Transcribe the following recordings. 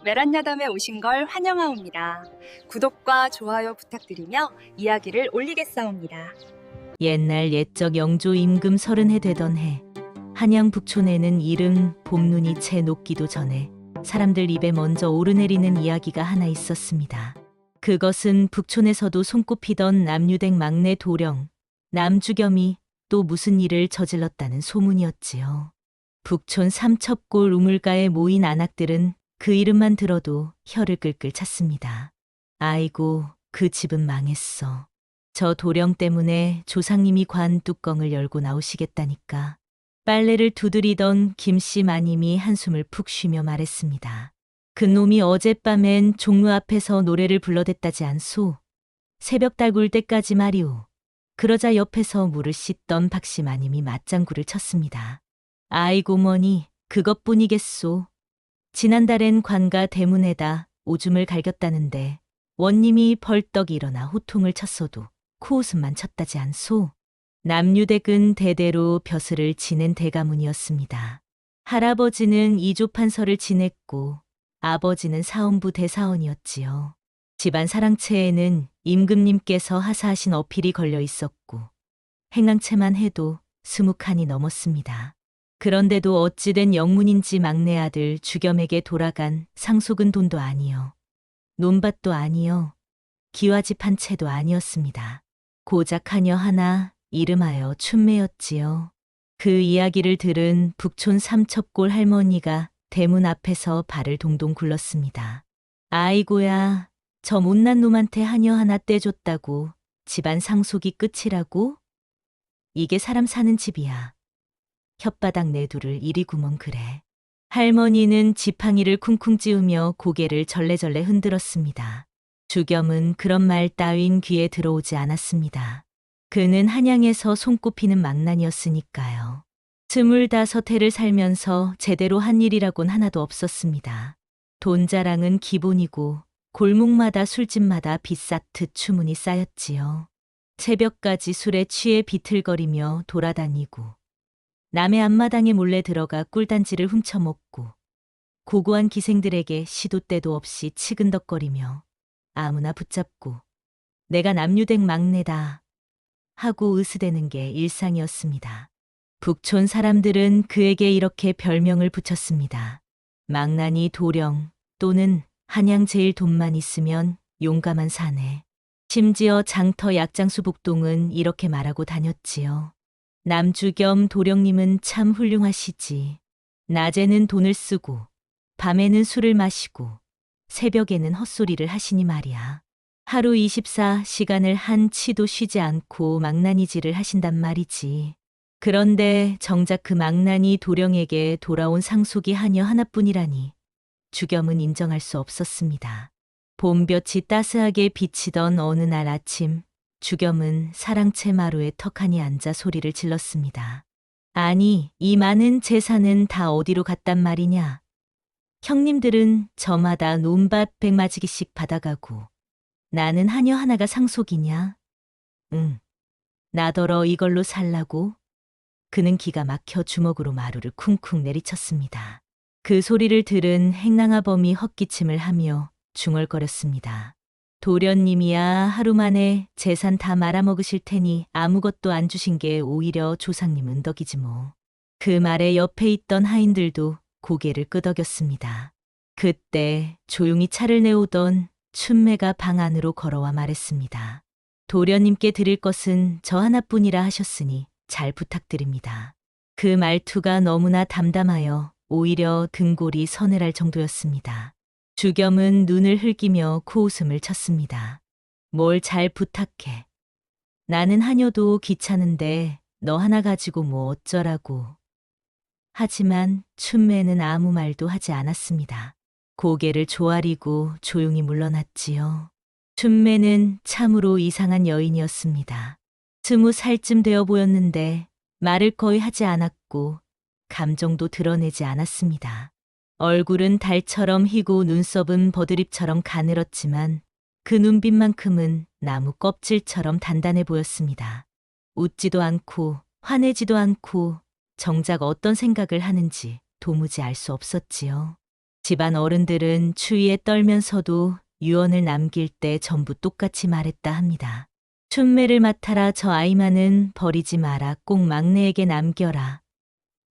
메란야담에 오신 걸 환영하옵니다. 구독과 좋아요 부탁드리며 이야기를 올리겠사옵니다. 옛날 옛적 영조 임금 30해 되던 해 한양 북촌에는 이른 봄눈이 채 녹기도 전에 사람들 입에 먼저 오르내리는 이야기가 하나 있었습니다. 그것은 북촌에서도 손꼽히던 남유댁 막내 도령, 남주겸이 또 무슨 일을 저질렀다는 소문이었지요. 북촌 삼첩골 우물가에 모인 안악들은 그 이름만 들어도 혀를 끌끌 찼습니다. 아이고, 그 집은 망했어. 저 도령 때문에 조상님이 관 뚜껑을 열고 나오시겠다니까. 빨래를 두드리던 김씨 마님이 한숨을 푹 쉬며 말했습니다. 그놈이 어젯밤엔 종로 앞에서 노래를 불러댔다지 않소. 새벽 달굴 때까지 말이오. 그러자 옆에서 물을 씻던 박씨 마님이 맞장구를 쳤습니다. 아이고 머니, 그것뿐이겠소. 지난달엔 관가 대문에다 오줌을 갈겼다는데 원님이 벌떡 일어나 호통을 쳤어도 코웃음만 쳤다지 않소. 남유댁은 대대로 벼슬을 지낸 대가문이었습니다. 할아버지는 이조판서를 지냈고 아버지는 사원부 대사원이었지요. 집안 사랑채에는 임금님께서 하사하신 어필이 걸려 있었고 행랑채만 해도 20칸이 넘었습니다. 그런데도 어찌된 영문인지 막내 아들 주겸에게 돌아간 상속은 돈도 아니요. 논밭도 아니요. 기와집 한 채도 아니었습니다. 고작 하녀 하나 이름하여 춘매였지요. 그 이야기를 들은 북촌 삼첩골 할머니가 대문 앞에서 발을 동동 굴렀습니다. 아이고야, 저 못난 놈한테 하녀 하나 떼줬다고 집안 상속이 끝이라고? 이게 사람 사는 집이야. 혓바닥 내두를 이리 구멍 그래. 할머니는 지팡이를 쿵쿵 찌우며 고개를 절레절레 흔들었습니다. 주겸은 그런 말 따윈 귀에 들어오지 않았습니다. 그는 한양에서 손꼽히는 망난이었으니까요. 25해를 살면서 제대로 한 일이라곤 하나도 없었습니다. 돈 자랑은 기본이고 골목마다 술집마다 비쌌듯 추문이 쌓였지요. 새벽까지 술에 취해 비틀거리며 돌아다니고 남의 앞마당에 몰래 들어가 꿀단지를 훔쳐먹고 고고한 기생들에게 시도 때도 없이 치근덕거리며 아무나 붙잡고 내가 남유댁 막내다 하고 으스대는 게 일상이었습니다. 북촌 사람들은 그에게 이렇게 별명을 붙였습니다. 망나니 도령 또는 한양 제일 돈만 있으면 용감한 사내. 심지어 장터 약장수 북동은 이렇게 말하고 다녔지요. 남주겸 도령님은 참 훌륭하시지. 낮에는 돈을 쓰고 밤에는 술을 마시고 새벽에는 헛소리를 하시니 말이야. 하루 24시간을 한 치도 쉬지 않고 망나니질을 하신단 말이지. 그런데 정작 그 망나니 도령에게 돌아온 상속이 하녀 하나뿐이라니 주겸은 인정할 수 없었습니다. 봄볕이 따스하게 비치던 어느 날 아침 주겸은 사랑채 마루에 턱하니 앉아 소리를 질렀습니다. 아니, 이 많은 재산은 다 어디로 갔단 말이냐. 형님들은 저마다 논밭 100마지기씩 받아가고 나는 하녀 하나가 상속이냐? 응. 나더러 이걸로 살라고? 그는 기가 막혀 주먹으로 마루를 쿵쿵 내리쳤습니다. 그 소리를 들은 행랑아범이 헛기침을 하며 중얼거렸습니다. 도련님이야 하루 만에 재산 다 말아먹으실 테니 아무것도 안 주신 게 오히려 조상님 은덕이지 뭐. 그 말에 옆에 있던 하인들도 고개를 끄덕였습니다. 그때 조용히 차를 내오던 춘매가 방 안으로 걸어와 말했습니다. 도련님께 드릴 것은 저 하나뿐이라 하셨으니 잘 부탁드립니다. 그 말투가 너무나 담담하여 오히려 등골이 서늘할 정도였습니다. 주겸은 눈을 흘기며 코웃음을 쳤습니다. 뭘 잘 부탁해. 나는 하녀도 귀찮은데 너 하나 가지고 뭐 어쩌라고. 하지만 춘매는 아무 말도 하지 않았습니다. 고개를 조아리고 조용히 물러났지요. 춘매는 참으로 이상한 여인이었습니다. 20살쯤 되어 보였는데 말을 거의 하지 않았고 감정도 드러내지 않았습니다. 얼굴은 달처럼 희고 눈썹은 버드립처럼 가늘었지만 그 눈빛만큼은 나무 껍질처럼 단단해 보였습니다. 웃지도 않고 화내지도 않고 정작 어떤 생각을 하는지 도무지 알 수 없었지요. 집안 어른들은 추위에 떨면서도 유언을 남길 때 전부 똑같이 말했다 합니다. 춘매를 맡아라, 저 아이만은 버리지 마라, 꼭 막내에게 남겨라.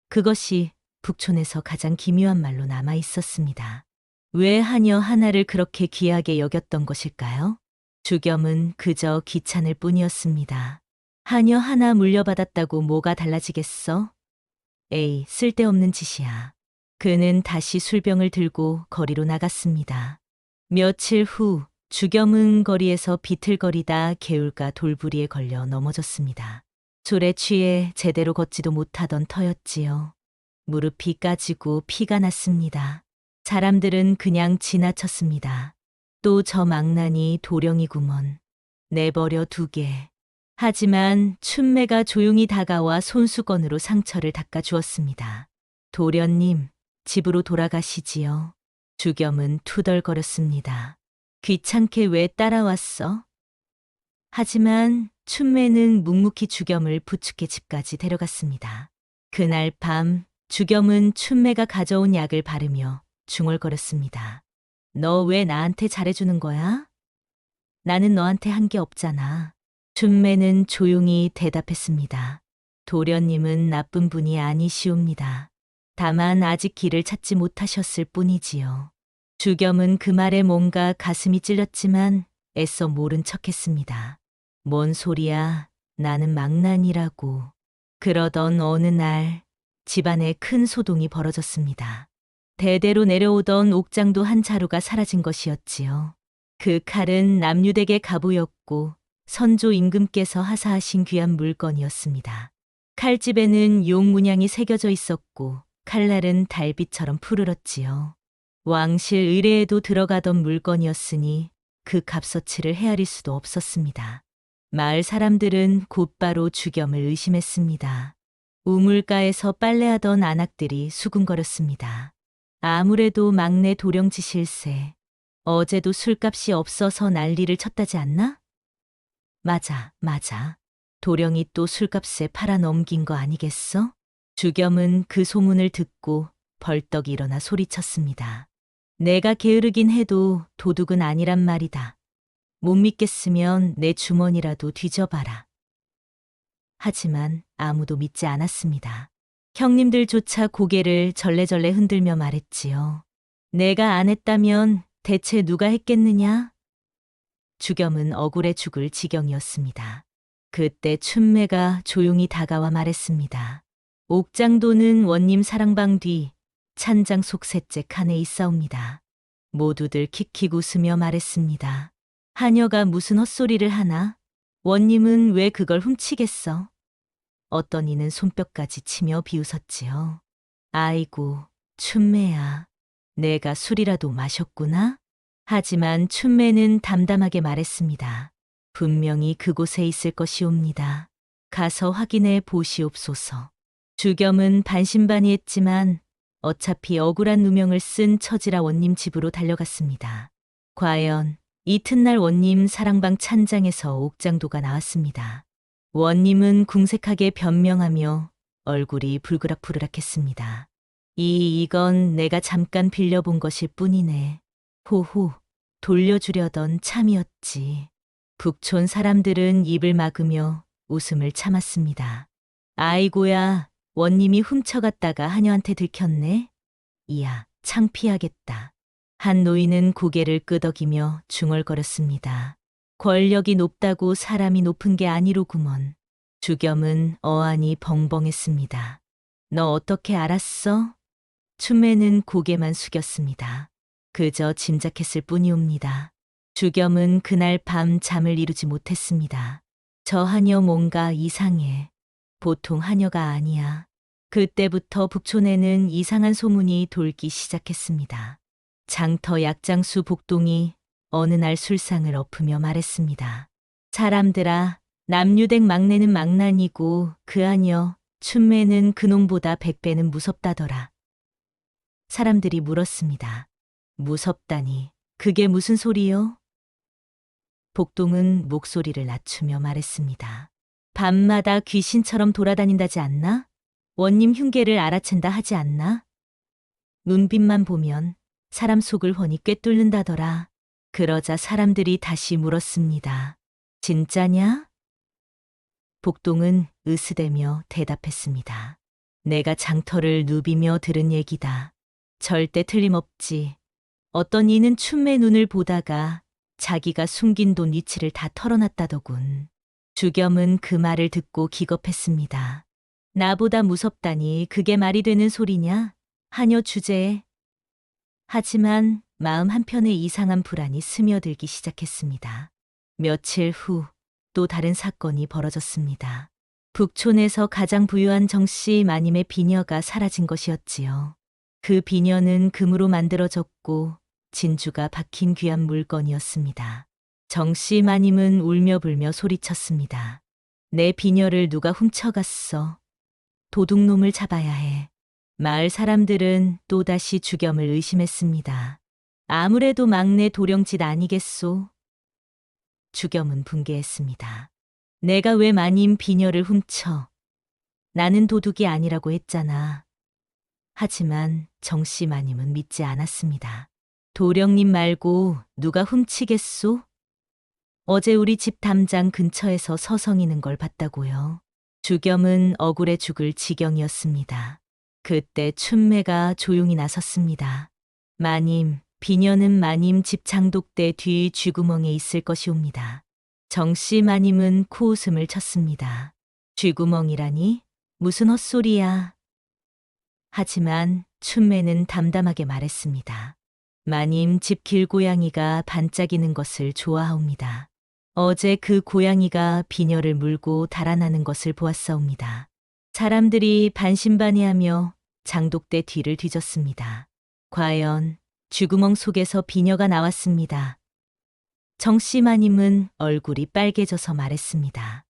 그것이 북촌에서 가장 기묘한 말로 남아 있었습니다. 왜 하녀 하나를 그렇게 귀하게 여겼던 것일까요? 주겸은 그저 귀찮을 뿐이었습니다. 하녀 하나 물려받았다고 뭐가 달라지겠어? 에이, 쓸데없는 짓이야. 그는 다시 술병을 들고 거리로 나갔습니다. 며칠 후 주겸은 거리에서 비틀거리다 개울가 돌부리에 걸려 넘어졌습니다. 술에 취해 제대로 걷지도 못하던 터였지요. 무릎이 까지고 피가 났습니다. 사람들은 그냥 지나쳤습니다. 또 저 망나니 도령이구먼. 내버려 두게. 하지만 춘매가 조용히 다가와 손수건으로 상처를 닦아주었습니다. 도련님, 집으로 돌아가시지요. 주겸은 투덜거렸습니다. 귀찮게 왜 따라왔어? 하지만 춘매는 묵묵히 주겸을 부축해 집까지 데려갔습니다. 그날 밤 주겸은 춘매가 가져온 약을 바르며 중얼거렸습니다. 너 왜 나한테 잘해주는 거야? 나는 너한테 한 게 없잖아. 춘매는 조용히 대답했습니다. 도련님은 나쁜 분이 아니시옵니다. 다만 아직 길을 찾지 못하셨을 뿐이지요. 주겸은 그 말에 뭔가 가슴이 찔렸지만 애써 모른 척했습니다. 뭔 소리야, 나는 망난이라고. 그러던 어느 날 집안에 큰 소동이 벌어졌습니다. 대대로 내려오던 옥장도 한 자루가 사라진 것이었지요. 그 칼은 남유댁의 갑우였고 선조 임금께서 하사하신 귀한 물건이었습니다. 칼집에는 용 문양이 새겨져 있었고 칼날은 달빛처럼 푸르렀지요. 왕실 의뢰에도 들어가던 물건이었으니 그 값어치를 헤아릴 수도 없었습니다. 마을 사람들은 곧바로 주겸을 의심했습니다. 우물가에서 빨래하던 안악들이 수군거렸습니다. 아무래도 막내 도령지실세. 어제도 술값이 없어서 난리를 쳤다지 않나? 맞아, 맞아. 도령이 또 술값에 팔아넘긴 거 아니겠어? 주겸은 그 소문을 듣고 벌떡 일어나 소리쳤습니다. 내가 게으르긴 해도 도둑은 아니란 말이다. 못 믿겠으면 내 주머니라도 뒤져봐라. 하지만 아무도 믿지 않았습니다. 형님들조차 고개를 절레절레 흔들며 말했지요. 내가 안 했다면 대체 누가 했겠느냐? 주겸은 억울해 죽을 지경이었습니다. 그때 춘매가 조용히 다가와 말했습니다. 옥장도는 원님 사랑방 뒤 찬장 속 셋째 칸에 있사옵니다. 모두들 킥킥 웃으며 말했습니다. 하녀가 무슨 헛소리를 하나? 원님은 왜 그걸 훔치겠어? 어떤 이는 손뼉까지 치며 비웃었지요. 아이고, 춘매야. 내가 술이라도 마셨구나? 하지만 춘매는 담담하게 말했습니다. 분명히 그곳에 있을 것이옵니다. 가서 확인해 보시옵소서. 주겸은 반신반의했지만 어차피 억울한 누명을 쓴 처지라 원님 집으로 달려갔습니다. 과연 이튿날 원님 사랑방 찬장에서 옥장도가 나왔습니다. 원님은 궁색하게 변명하며 얼굴이 불그락불그락했습니다. 이건 내가 잠깐 빌려본 것일 뿐이네. 호호, 돌려주려던 참이었지. 북촌 사람들은 입을 막으며 웃음을 참았습니다. 아이고야, 원님이 훔쳐갔다가 하녀한테 들켰네. 이야, 창피하겠다. 한 노인은 고개를 끄덕이며 중얼거렸습니다. 권력이 높다고 사람이 높은 게 아니로구먼. 주겸은 어안이 벙벙했습니다. 너 어떻게 알았어? 춘매는 고개만 숙였습니다. 그저 짐작했을 뿐이옵니다. 주겸은 그날 밤 잠을 이루지 못했습니다. 저 하녀 뭔가 이상해. 보통 하녀가 아니야. 그때부터 북촌에는 이상한 소문이 돌기 시작했습니다. 장터 약장수 복동이 어느 날 술상을 엎으며 말했습니다. 사람들아, 남유댁 막내는 망난이고 그 하녀 춘매는 그놈보다 100배는 무섭다더라. 사람들이 물었습니다. 무섭다니, 그게 무슨 소리요? 복동은 목소리를 낮추며 말했습니다. 밤마다 귀신처럼 돌아다닌다지 않나? 원님 흉계를 알아챈다 하지 않나? 눈빛만 보면 사람 속을 훤히 꿰뚫는다더라. 그러자 사람들이 다시 물었습니다. 진짜냐? 복동은 으스대며 대답했습니다. 내가 장터를 누비며 들은 얘기다. 절대 틀림없지. 어떤 이는 춘매 눈을 보다가 자기가 숨긴 돈 위치를 다 털어놨다더군. 주겸은 그 말을 듣고 기겁했습니다. 나보다 무섭다니 그게 말이 되는 소리냐? 하녀 주제에. 하지만 마음 한편에 이상한 불안이 스며들기 시작했습니다. 며칠 후 또 다른 사건이 벌어졌습니다. 북촌에서 가장 부유한 정씨 마님의 비녀가 사라진 것이었지요. 그 비녀는 금으로 만들어졌고 진주가 박힌 귀한 물건이었습니다. 정씨 마님은 울며 불며 소리쳤습니다. 내 비녀를 누가 훔쳐갔어. 도둑놈을 잡아야 해. 마을 사람들은 또다시 주겸을 의심했습니다. 아무래도 막내 도령짓 아니겠소? 주겸은 분개했습니다. 내가 왜 마님 비녀를 훔쳐? 나는 도둑이 아니라고 했잖아. 하지만 정씨 마님은 믿지 않았습니다. 도령님 말고 누가 훔치겠소? 어제 우리 집 담장 근처에서 서성이는 걸 봤다고요. 주겸은 억울해 죽을 지경이었습니다. 그때 춘매가 조용히 나섰습니다. 마님, 비녀는 마님 집 장독대 뒤 쥐구멍에 있을 것이옵니다. 정씨 마님은 코웃음을 쳤습니다. 쥐구멍이라니? 무슨 헛소리야. 하지만 춘매는 담담하게 말했습니다. 마님 집 길고양이가 반짝이는 것을 좋아하옵니다. 어제 그 고양이가 비녀를 물고 달아나는 것을 보았사옵니다. 사람들이 반신반의하며 장독대 뒤를 뒤졌습니다. 과연 쥐구멍 속에서 비녀가 나왔습니다. 정씨 마님은 얼굴이 빨개져서 말했습니다.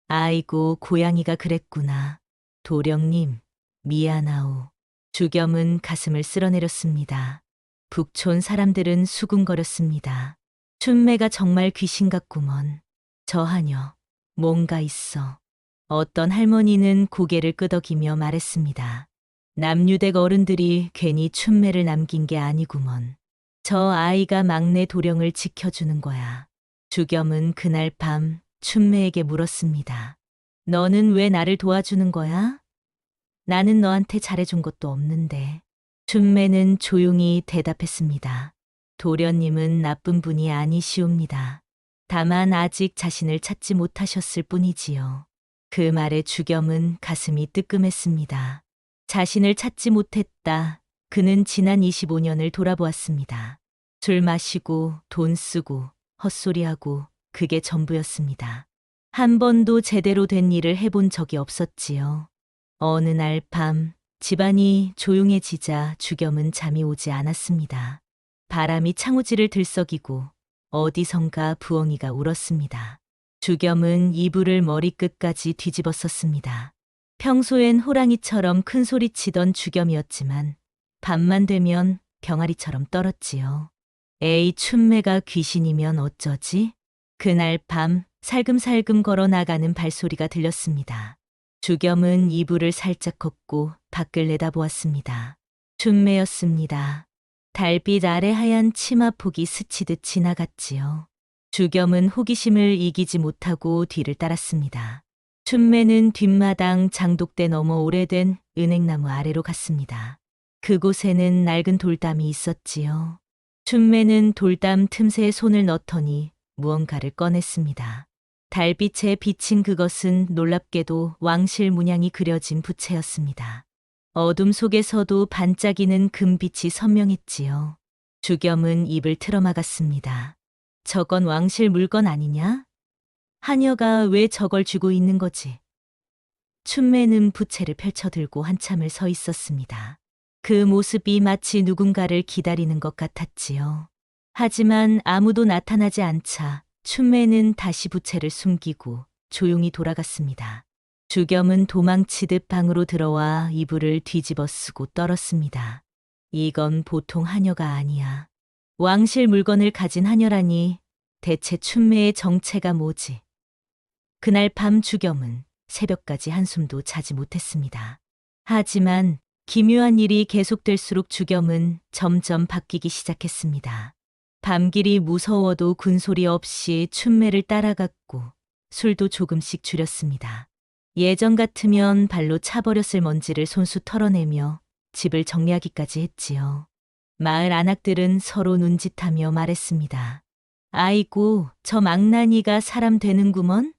아이고, 고양이가 그랬구나. 도령님, 미안하오. 주겸은 가슴을 쓸어내렸습니다. 북촌 사람들은 수군거렸습니다. 춘매가 정말 귀신 같구먼. 저 하녀, 뭔가 있어. 어떤 할머니는 고개를 끄덕이며 말했습니다. 남유댁 어른들이 괜히 춘매를 남긴 게 아니구먼. 저 아이가 막내 도령을 지켜주는 거야. 주겸은 그날 밤 춘매에게 물었습니다. 너는 왜 나를 도와주는 거야? 나는 너한테 잘해준 것도 없는데. 춘매는 조용히 대답했습니다. 도련님은 나쁜 분이 아니시옵니다. 다만 아직 자신을 찾지 못하셨을 뿐이지요. 그 말에 주겸은 가슴이 뜨끔했습니다. 자신을 찾지 못했다. 그는 지난 25년을 돌아보았습니다. 술 마시고 돈 쓰고 헛소리하고 그게 전부였습니다. 한 번도 제대로 된 일을 해본 적이 없었지요. 어느 날 밤 집안이 조용해지자 주겸은 잠이 오지 않았습니다. 바람이 창호지를 들썩이고 어디선가 부엉이가 울었습니다. 주겸은 이불을 머리끝까지 뒤집었었습니다. 평소엔 호랑이처럼 큰 소리 치던 주겸이었지만 밤만 되면 병아리처럼 떨었지요. 에이, 춘매가 귀신이면 어쩌지? 그날 밤 살금살금 걸어 나가는 발소리가 들렸습니다. 주겸은 이불을 살짝 걷고 밖을 내다보았습니다. 춘매였습니다. 달빛 아래 하얀 치마폭이 스치듯 지나갔지요. 주겸은 호기심을 이기지 못하고 뒤를 따랐습니다. 춘매는 뒷마당 장독대 너머 오래된 은행나무 아래로 갔습니다. 그곳에는 낡은 돌담이 있었지요. 춘매는 돌담 틈새에 손을 넣더니 무언가를 꺼냈습니다. 달빛에 비친 그것은 놀랍게도 왕실 문양이 그려진 부채였습니다. 어둠 속에서도 반짝이는 금빛이 선명했지요. 주겸은 입을 틀어막았습니다. 저건 왕실 물건 아니냐? 하녀가 왜 저걸 쥐고 있는 거지? 춘매는 부채를 펼쳐들고 한참을 서 있었습니다. 그 모습이 마치 누군가를 기다리는 것 같았지요. 하지만 아무도 나타나지 않자 춘매는 다시 부채를 숨기고 조용히 돌아갔습니다. 주겸은 도망치듯 방으로 들어와 이불을 뒤집어 쓰고 떨었습니다. 이건 보통 하녀가 아니야. 왕실 물건을 가진 하녀라니 대체 춘매의 정체가 뭐지? 그날 밤 주겸은 새벽까지 한숨도 자지 못했습니다. 하지만 기묘한 일이 계속될수록 주겸은 점점 바뀌기 시작했습니다. 밤길이 무서워도 군소리 없이 춘매를 따라갔고 술도 조금씩 줄였습니다. 예전 같으면 발로 차버렸을 먼지를 손수 털어내며 집을 정리하기까지 했지요. 마을 안악들은 서로 눈짓하며 말했습니다. 아이고, 저 망나니가 사람 되는구먼?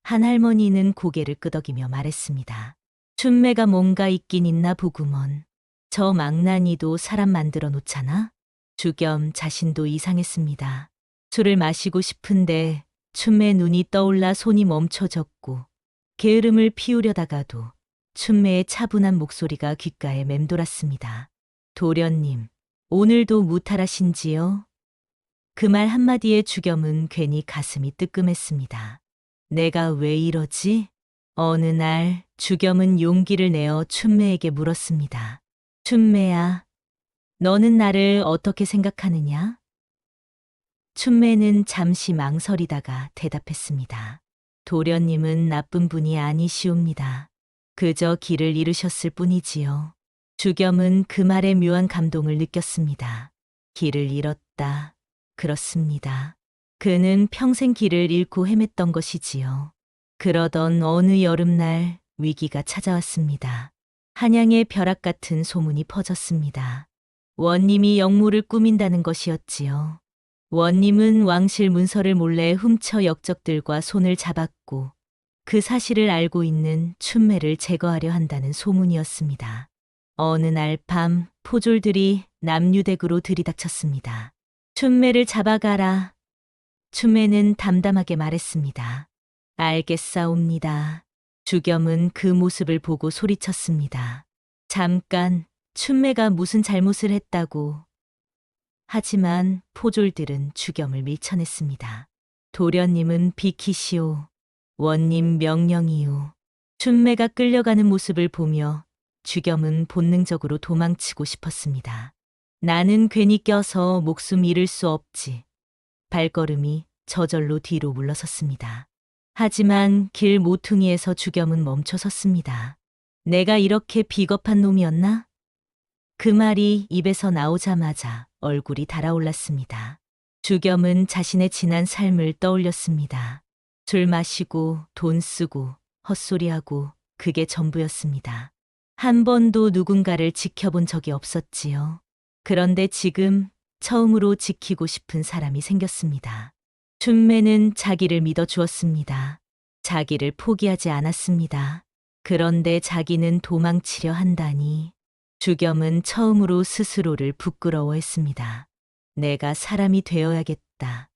한 할머니는 고개를 끄덕이며 말했습니다. 춘매가 뭔가 있긴 있나 보구먼. 저 망나니도 사람 만들어 놓잖아? 주겸 자신도 이상했습니다. 술을 마시고 싶은데 춘매 눈이 떠올라 손이 멈춰졌고 게으름을 피우려다가도 춘매의 차분한 목소리가 귓가에 맴돌았습니다. 도련님, 오늘도 무탈하신지요? 그 말 한마디에 주겸은 괜히 가슴이 뜨끔했습니다. 내가 왜 이러지? 어느 날 주겸은 용기를 내어 춘매에게 물었습니다. 춘매야, 너는 나를 어떻게 생각하느냐? 춘매는 잠시 망설이다가 대답했습니다. 도련님은 나쁜 분이 아니시옵니다. 그저 길을 잃으셨을 뿐이지요. 주겸은 그 말에 묘한 감동을 느꼈습니다. 길을 잃었다. 그렇습니다. 그는 평생 길을 잃고 헤맸던 것이지요. 그러던 어느 여름날 위기가 찾아왔습니다. 한양의 벼락 같은 소문이 퍼졌습니다. 원님이 영모를 꾸민다는 것이었지요. 원님은 왕실 문서를 몰래 훔쳐 역적들과 손을 잡았고 그 사실을 알고 있는 춘매를 제거하려 한다는 소문이었습니다. 어느 날 밤 포졸들이 남유댁으로 들이닥쳤습니다. 춘매를 잡아가라. 춘매는 담담하게 말했습니다. 알겠사옵니다. 주겸은 그 모습을 보고 소리쳤습니다. 잠깐, 춘매가 무슨 잘못을 했다고. 하지만 포졸들은 주겸을 밀쳐냈습니다. 도련님은 비키시오. 원님 명령이오. 춘매가 끌려가는 모습을 보며 주겸은 본능적으로 도망치고 싶었습니다. 나는 괜히 껴서 목숨 잃을 수 없지. 발걸음이 저절로 뒤로 물러섰습니다. 하지만 길 모퉁이에서 주겸은 멈춰섰습니다. 내가 이렇게 비겁한 놈이었나? 그 말이 입에서 나오자마자 얼굴이 달아올랐습니다. 주겸은 자신의 지난 삶을 떠올렸습니다. 술 마시고 돈 쓰고 헛소리하고 그게 전부였습니다. 한 번도 누군가를 지켜본 적이 없었지요. 그런데 지금 처음으로 지키고 싶은 사람이 생겼습니다. 춘매는 자기를 믿어주었습니다. 자기를 포기하지 않았습니다. 그런데 자기는 도망치려 한다니. 주겸은 처음으로 스스로를 부끄러워했습니다. 내가 사람이 되어야겠다.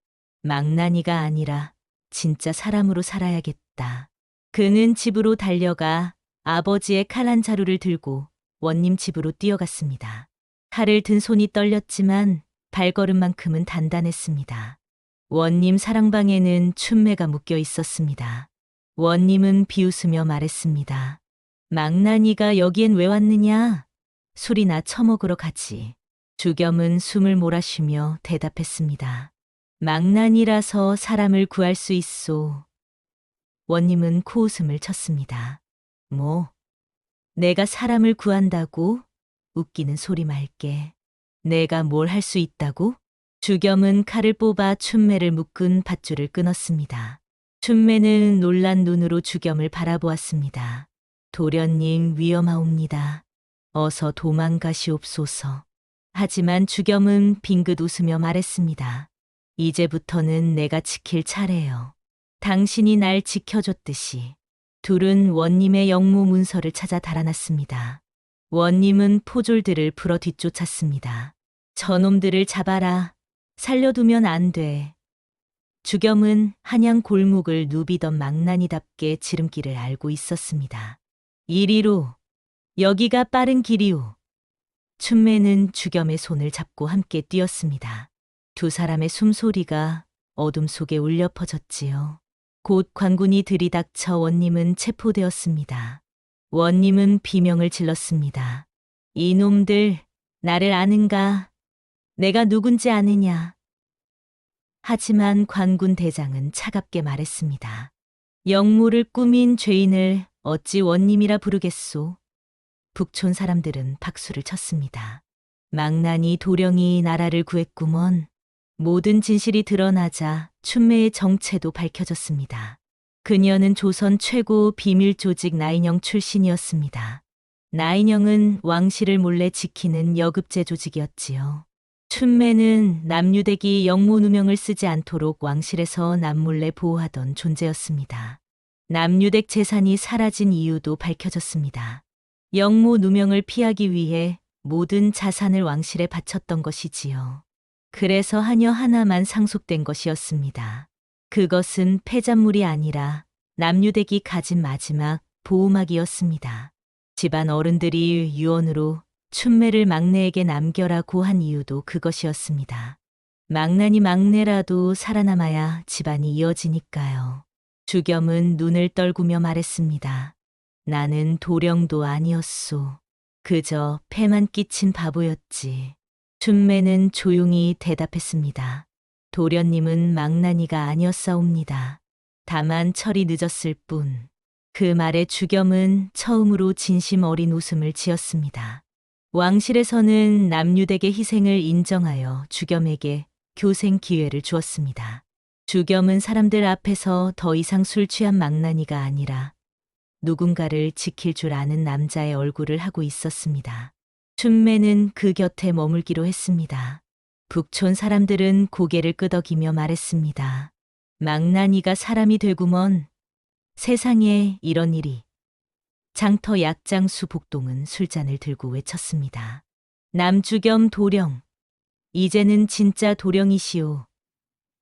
망나니가 아니라 진짜 사람으로 살아야겠다. 그는 집으로 달려가 아버지의 칼 한 자루를 들고 원님 집으로 뛰어갔습니다. 칼을 든 손이 떨렸지만 발걸음만큼은 단단했습니다. 원님 사랑방에는 춘매가 묶여 있었습니다. 원님은 비웃으며 말했습니다. 망나니가 여기엔 왜 왔느냐? 술이나 처먹으러 가지. 주겸은 숨을 몰아쉬며 대답했습니다. 망나니라서 사람을 구할 수 있소. 원님은 코웃음을 쳤습니다. 뭐? 내가 사람을 구한다고? 웃기는 소리 말게. 내가 뭘 할 수 있다고? 주겸은 칼을 뽑아 춘매를 묶은 밧줄을 끊었습니다. 춘매는 놀란 눈으로 주겸을 바라보았습니다. 도련님 위험하옵니다. 어서 도망가시옵소서. 하지만 주겸은 빙긋 웃으며 말했습니다. 이제부터는 내가 지킬 차례요. 당신이 날 지켜줬듯이. 둘은 원님의 영모 문서를 찾아 달아났습니다. 원님은 포졸들을 풀어 뒤쫓았습니다. 저놈들을 잡아라. 살려두면 안 돼. 주겸은 한양 골목을 누비던 망나니답게 지름길을 알고 있었습니다. 이리로. 여기가 빠른 길이오. 춘매는 주겸의 손을 잡고 함께 뛰었습니다. 두 사람의 숨소리가 어둠 속에 울려 퍼졌지요. 곧 관군이 들이닥쳐 원님은 체포되었습니다. 원님은 비명을 질렀습니다. 이놈들, 나를 아는가? 내가 누군지 아느냐? 하지만 관군 대장은 차갑게 말했습니다. 영모를 꾸민 죄인을 어찌 원님이라 부르겠소? 북촌 사람들은 박수를 쳤습니다. 망나니 도령이 나라를 구했구먼. 모든 진실이 드러나자 춘매의 정체도 밝혀졌습니다. 그녀는 조선 최고 비밀 조직 나인영 출신이었습니다. 나인영은 왕실을 몰래 지키는 여급제 조직이었지요. 춘매는 남유대기 영모 누명을 쓰지 않도록 왕실에서 남몰래 보호하던 존재였습니다. 남유댁 재산이 사라진 이유도 밝혀졌습니다. 영모 누명을 피하기 위해 모든 자산을 왕실에 바쳤던 것이지요. 그래서 하녀 하나만 상속된 것이었습니다. 그것은 폐잔물이 아니라 남유댁이 가진 마지막 보호막이었습니다. 집안 어른들이 유언으로 춘매를 막내에게 남겨라고 한 이유도 그것이었습니다. 망나니 막내라도 살아남아야 집안이 이어지니까요. 주겸은 눈을 떨구며 말했습니다. 나는 도령도 아니었소. 그저 패만 끼친 바보였지. 춘매는 조용히 대답했습니다. 도련님은 망나니가 아니었사옵니다. 다만 철이 늦었을 뿐. 그 말에 주겸은 처음으로 진심 어린 웃음을 지었습니다. 왕실에서는 남유댁의 희생을 인정하여 주겸에게 교생 기회를 주었습니다. 주겸은 사람들 앞에서 더 이상 술 취한 망나니가 아니라 누군가를 지킬 줄 아는 남자의 얼굴을 하고 있었습니다. 춘매는 그 곁에 머물기로 했습니다. 북촌 사람들은 고개를 끄덕이며 말했습니다. 망나니가 사람이 되구먼. 세상에 이런 일이. 장터 약장수 복동은 술잔을 들고 외쳤습니다. 남주겸 도령. 이제는 진짜 도령이시오.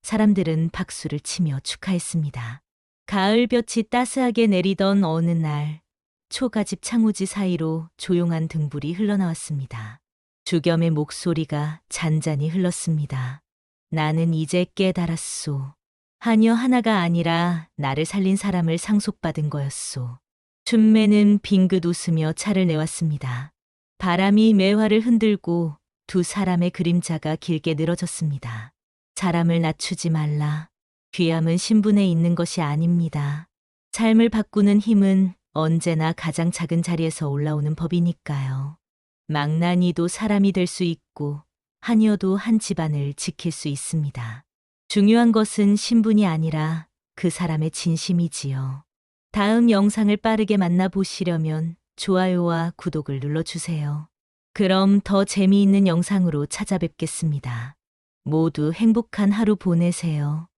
사람들은 박수를 치며 축하했습니다. 가을볕이 따스하게 내리던 어느 날, 초가집 창호지 사이로 조용한 등불이 흘러나왔습니다. 주겸의 목소리가 잔잔히 흘렀습니다. 나는 이제 깨달았소. 하녀 하나가 아니라 나를 살린 사람을 상속받은 거였소. 춘매는 빙긋 웃으며 차를 내왔습니다. 바람이 매화를 흔들고 두 사람의 그림자가 길게 늘어졌습니다. 사람을 낮추지 말라. 귀함은 신분에 있는 것이 아닙니다. 삶을 바꾸는 힘은 언제나 가장 작은 자리에서 올라오는 법이니까요. 망나니도 사람이 될 수 있고 하녀도 한 집안을 지킬 수 있습니다. 중요한 것은 신분이 아니라 그 사람의 진심이지요. 다음 영상을 빠르게 만나보시려면 좋아요와 구독을 눌러주세요. 그럼 더 재미있는 영상으로 찾아뵙겠습니다. 모두 행복한 하루 보내세요.